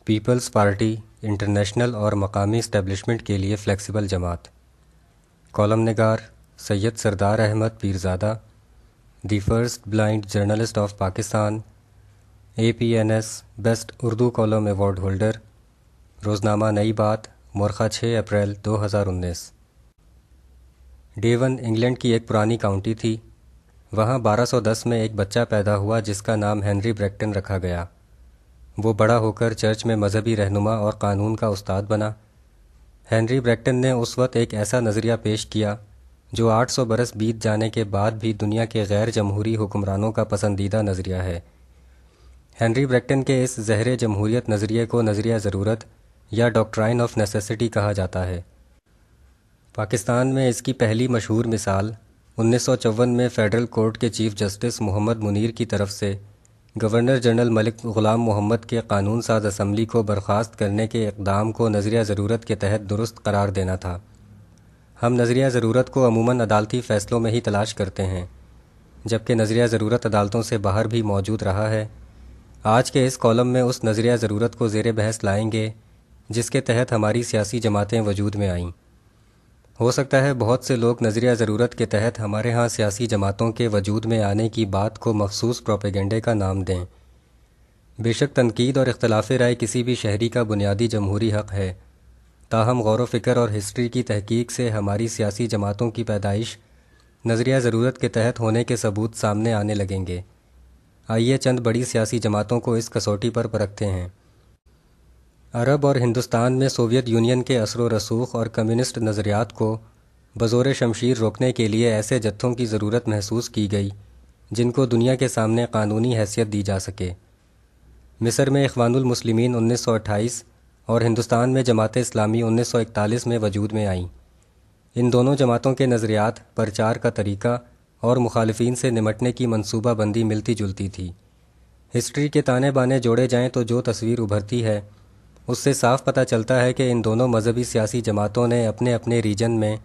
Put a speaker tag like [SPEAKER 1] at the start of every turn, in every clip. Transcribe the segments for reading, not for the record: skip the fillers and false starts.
[SPEAKER 1] Peoples party international اور مقامی establishment کے لیے فلیکسیبل جماعت۔ کالم نگار Syed Sardar Ahmed Pirzada, the first blind journalist of Pakistan, APNS best Urdu column award holder, روزنامہ نئی بات، مورخہ 6 اپریل 2019۔ ڈیون انگلینڈ کی ایک پرانی کاؤنٹی تھی۔ وہاں 1210 میں ایک بچہ پیدا ہوا جس کا نام ہنری بریکٹن رکھا گیا۔ وہ بڑا ہو کر چرچ میں مذہبی رہنما اور قانون کا استاد بنا۔ ہنری بریکٹن نے اس وقت ایک ایسا نظریہ پیش کیا جو 800 برس بیت جانے کے بعد بھی دنیا کے غیر جمہوری حکمرانوں کا پسندیدہ نظریہ ہے۔ ہنری بریکٹن کے اس زہر جمہوریت نظریے کو نظریہ ضرورت یا ڈاکٹرائن آف نیسیسٹی کہا جاتا ہے۔ پاکستان میں اس کی پہلی مشہور مثال 1954 میں فیڈرل کورٹ کے چیف جسٹس محمد منیر کی طرف سے گورنر جنرل ملک غلام محمد کے قانون ساز اسمبلی کو برخاست کرنے کے اقدام کو نظریہ ضرورت کے تحت درست قرار دینا تھا۔ ہم نظریہ ضرورت کو عموماً عدالتی فیصلوں میں ہی تلاش کرتے ہیں، جبکہ نظریہ ضرورت عدالتوں سے باہر بھی موجود رہا ہے۔ آج کے اس کالم میں اس نظریہ ضرورت کو زیر بحث لائیں گے جس کے تحت ہماری سیاسی جماعتیں وجود میں آئیں۔ ہو سکتا ہے بہت سے لوگ نظریہ ضرورت کے تحت ہمارے ہاں سیاسی جماعتوں کے وجود میں آنے کی بات کو مخصوص پروپیگنڈے کا نام دیں۔ بے شک تنقید اور اختلاف رائے کسی بھی شہری کا بنیادی جمہوری حق ہے، تاہم غور و فکر اور ہسٹری کی تحقیق سے ہماری سیاسی جماعتوں کی پیدائش نظریہ ضرورت کے تحت ہونے کے ثبوت سامنے آنے لگیں گے۔ آئیے چند بڑی سیاسی جماعتوں کو اس کسوٹی پر پرکھتے ہیں۔ عرب اور ہندوستان میں سوویت یونین کے اثر و رسوخ اور کمیونسٹ نظریات کو بزور شمشیر روکنے کے لیے ایسے جتھوں کی ضرورت محسوس کی گئی جن کو دنیا کے سامنے قانونی حیثیت دی جا سکے۔ مصر میں اخوان المسلمین 1928 اور ہندوستان میں جماعت اسلامی 1941 میں وجود میں آئیں۔ ان دونوں جماعتوں کے نظریات، پرچار کا طریقہ اور مخالفین سے نمٹنے کی منصوبہ بندی ملتی جلتی تھی۔ ہسٹری کے تانے بانے جوڑے جائیں تو جو تصویر ابھرتی ہے اس سے صاف پتہ چلتا ہے کہ ان دونوں مذہبی سیاسی جماعتوں نے اپنے اپنے ریجن میں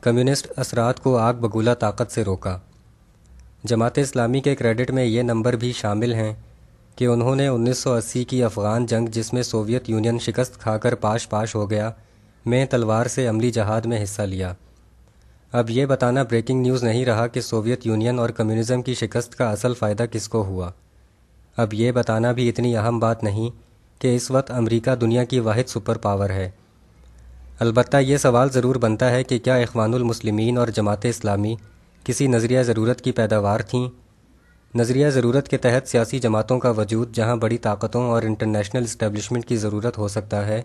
[SPEAKER 1] کمیونسٹ اثرات کو آگ بگولہ طاقت سے روکا۔ جماعت اسلامی کے کریڈٹ میں یہ نمبر بھی شامل ہیں کہ انہوں نے 1980 کی افغان جنگ، جس میں سوویت یونین شکست کھا کر پاش پاش ہو گیا، میں تلوار سے عملی جہاد میں حصہ لیا۔ اب یہ بتانا بریکنگ نیوز نہیں رہا کہ سوویت یونین اور کمیونزم کی شکست کا اصل فائدہ کس کو ہوا۔ اب یہ بتانا بھی اتنی اہم بات نہیں کہ اس وقت امریکہ دنیا کی واحد سپر پاور ہے۔ البتہ یہ سوال ضرور بنتا ہے کہ کیا اخوان المسلمین اور جماعت اسلامی کسی نظریہ ضرورت کی پیداوار تھیں؟ نظریہ ضرورت کے تحت سیاسی جماعتوں کا وجود جہاں بڑی طاقتوں اور انٹرنیشنل اسٹیبلشمنٹ کی ضرورت ہو سکتا ہے،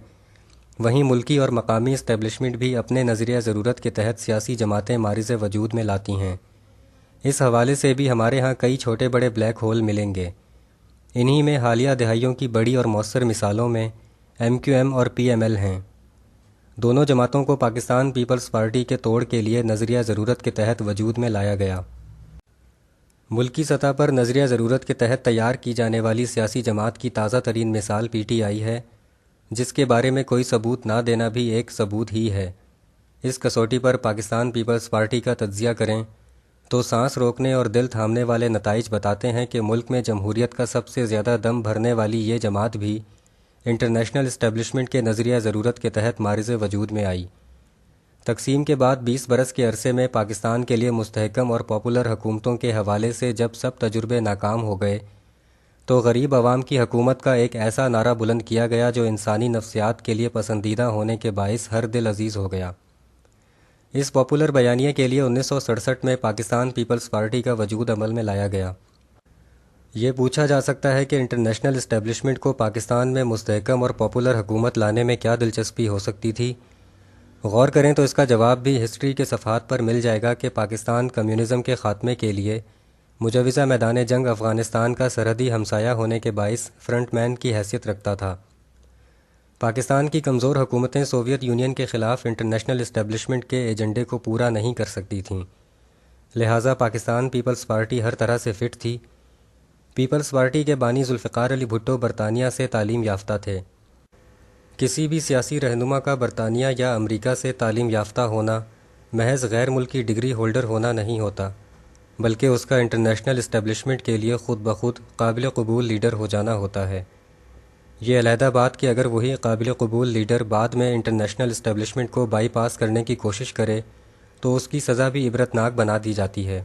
[SPEAKER 1] وہیں ملکی اور مقامی اسٹیبلشمنٹ بھی اپنے نظریہ ضرورت کے تحت سیاسی جماعتیں معرض وجود میں لاتی ہیں۔ اس حوالے سے بھی ہمارے ہاں کئی چھوٹے بڑے بلیک ہول ملیں گے۔ انہی میں حالیہ دہائیوں کی بڑی اور مؤثر مثالوں میں MQM اور PML ہیں۔ دونوں جماعتوں کو پاکستان پیپلز پارٹی کے توڑ کے لیے نظریہ ضرورت کے تحت وجود میں لایا گیا۔ ملکی سطح پر نظریہ ضرورت کے تحت تیار کی جانے والی سیاسی جماعت کی تازہ ترین مثال PTI ہے، جس کے بارے میں کوئی ثبوت نہ دینا بھی ایک ثبوت ہی ہے۔ اس کسوٹی پر پاکستان پیپلز پارٹی کا تجزیہ کریں تو سانس روکنے اور دل تھامنے والے نتائج بتاتے ہیں کہ ملک میں جمہوریت کا سب سے زیادہ دم بھرنے والی یہ جماعت بھی انٹرنیشنل اسٹیبلشمنٹ کے نظریہ ضرورت کے تحت معرض وجود میں آئی۔ تقسیم کے بعد 20 برس کے عرصے میں پاکستان کے لیے مستحکم اور پاپولر حکومتوں کے حوالے سے جب سب تجربے ناکام ہو گئے تو غریب عوام کی حکومت کا ایک ایسا نعرہ بلند کیا گیا جو انسانی نفسیات کے لیے پسندیدہ ہونے کے باعث ہر دل عزیز ہو گیا۔ اس پاپولر بیانیے کے لیے 1967 میں پاکستان پیپلز پارٹی کا وجود عمل میں لایا گیا۔ یہ پوچھا جا سکتا ہے کہ انٹرنیشنل اسٹیبلشمنٹ کو پاکستان میں مستحکم اور پاپولر حکومت لانے میں کیا دلچسپی ہو سکتی تھی؟ غور کریں تو اس کا جواب بھی ہسٹری کے صفحات پر مل جائے گا کہ پاکستان کمیونزم کے خاتمے کے لیے مجوزہ میدان جنگ افغانستان کا سرحدی ہمسایہ ہونے کے باعث فرنٹ مین کی حیثیت رکھتا تھا۔ پاکستان کی کمزور حکومتیں سوویت یونین کے خلاف انٹرنیشنل اسٹیبلشمنٹ کے ایجنڈے کو پورا نہیں کر سکتی تھیں، لہٰذا پاکستان پیپلز پارٹی ہر طرح سے فٹ تھی۔ پیپلز پارٹی کے بانی ذوالفقار علی بھٹو برطانیہ سے تعلیم یافتہ تھے۔ کسی بھی سیاسی رہنما کا برطانیہ یا امریکہ سے تعلیم یافتہ ہونا محض غیر ملکی ڈگری ہولڈر ہونا نہیں ہوتا، بلکہ اس کا انٹرنیشنل اسٹیبلشمنٹ کے لیے خود بخود قابل قبول لیڈر ہو جانا ہوتا ہے۔ یہ علیحدہ بات کہ اگر وہی قابل قبول لیڈر بعد میں انٹرنیشنل اسٹیبلشمنٹ کو بائی پاس کرنے کی کوشش کرے تو اس کی سزا بھی عبرتناک بنا دی جاتی ہے،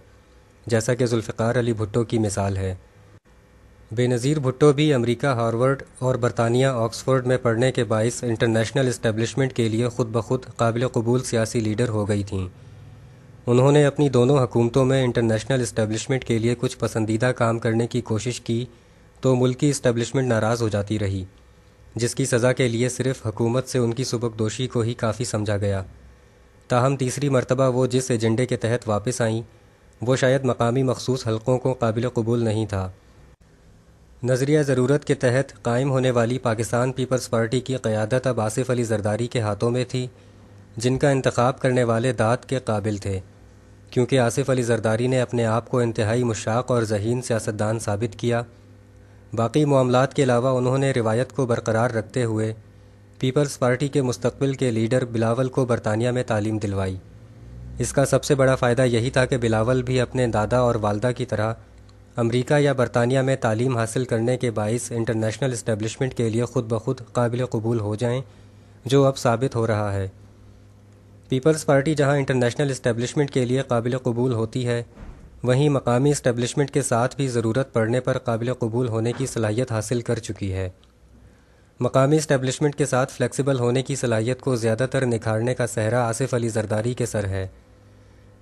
[SPEAKER 1] جیسا کہ ذوالفقار علی بھٹو کی مثال ہے۔ بے نظیر بھٹو بھی امریکہ ہارورڈ اور برطانیہ آکسفورڈ میں پڑھنے کے باعث انٹرنیشنل اسٹیبلشمنٹ کے لیے خود بخود قابل قبول سیاسی لیڈر ہو گئی تھیں۔ انہوں نے اپنی دونوں حکومتوں میں انٹرنیشنل اسٹیبلشمنٹ کے لیے کچھ پسندیدہ کام کرنے کی کوشش کی تو ملکی اسٹیبلشمنٹ ناراض ہو جاتی رہی، جس کی سزا کے لیے صرف حکومت سے ان کی سبکدوشی کو ہی کافی سمجھا گیا۔ تاہم تیسری مرتبہ وہ جس ایجنڈے کے تحت واپس آئیں وہ شاید مقامی مخصوص حلقوں کو قابل قبول نہیں تھا۔ نظریہ ضرورت کے تحت قائم ہونے والی پاکستان پیپلز پارٹی کی قیادت اب آصف علی زرداری کے ہاتھوں میں تھی، جن کا انتخاب کرنے والے داد کے قابل تھے، کیونکہ آصف علی زرداری نے اپنے آپ کو انتہائی مشتاق اور ذہین سیاستدان ثابت کیا۔ باقی معاملات کے علاوہ انہوں نے روایت کو برقرار رکھتے ہوئے پیپلز پارٹی کے مستقبل کے لیڈر بلاول کو برطانیہ میں تعلیم دلوائی۔ اس کا سب سے بڑا فائدہ یہی تھا کہ بلاول بھی اپنے دادا اور والدہ کی طرح امریکہ یا برطانیہ میں تعلیم حاصل کرنے کے باعث انٹرنیشنل اسٹیبلشمنٹ کے لیے خود بخود قابل قبول ہو جائیں، جو اب ثابت ہو رہا ہے۔ پیپلز پارٹی جہاں انٹرنیشنل اسٹیبلشمنٹ کے لیے قابل قبول ہوتی ہے، وہیں مقامی اسٹیبلشمنٹ کے ساتھ بھی ضرورت پڑنے پر قابل قبول ہونے کی صلاحیت حاصل کر چکی ہے۔ مقامی اسٹیبلشمنٹ کے ساتھ فلیکسیبل ہونے کی صلاحیت کو زیادہ تر نکھارنے کا صحرا آصف علی زرداری کے سر ہے۔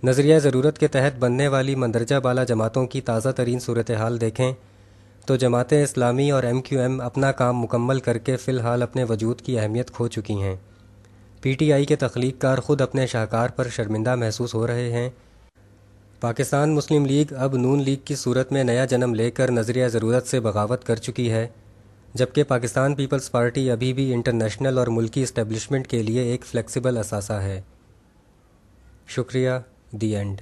[SPEAKER 1] نظریہ ضرورت کے تحت بننے والی مندرجہ بالا جماعتوں کی تازہ ترین صورتحال دیکھیں تو جماعت اسلامی اور MQM اپنا کام مکمل کر کے فی الحال اپنے وجود کی اہمیت کھو چکی ہیں۔ PTI کے تخلیق کار خود اپنے شاہکار پر شرمندہ محسوس ہو رہے ہیں۔ پاکستان مسلم لیگ اب نون لیگ کی صورت میں نیا جنم لے کر نظریہ ضرورت سے بغاوت کر چکی ہے، جبکہ پاکستان پیپلز پارٹی ابھی بھی انٹرنیشنل اور ملکی اسٹیبلشمنٹ کے لیے ایک فلیکسیبل اثاثہ ہے۔ شکریہ۔ The end.